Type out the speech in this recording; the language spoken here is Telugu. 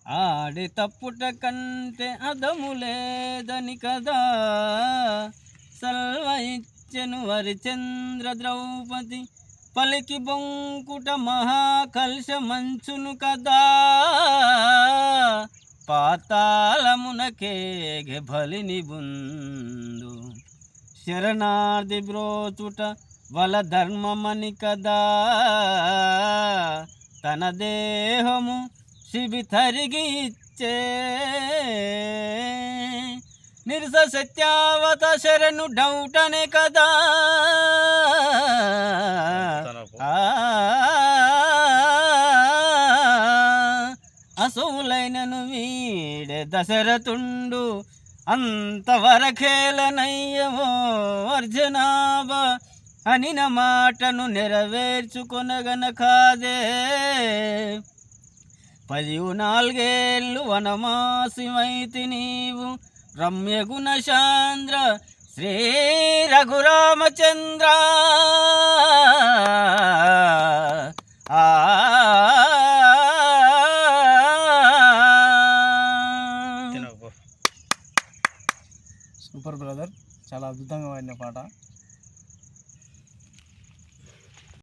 ఆడి తప్పుట కంటే అదము లేదని కదా సల్వ ఇచ్చెను హరిచంద్ర ద్రౌపది పలికి బొంకుట మహాకల్ష మంచును కదా పాతాళమునకేగె బలిని బుందు శరణార్థి బ్రోచుట వల ధర్మమని కదా తన దేహము శిబి తరిగి ఇచ్చే నిరస సత్యావత శరణు డౌటనే కదా అసౌలైనను వీడే దశరథుండు అంతవరకేలనయ్యవో అర్జునాభ అనిన మాటను నెరవేర్చుకొనగన కాదే 14 వనమాసిమైతి నీవు రమ్య గుణశాంద్ర శ్రీ రఘురామచంద్ర సూపర్ బ్రదర్, చాలా అద్భుతంగా పాడిన పాట.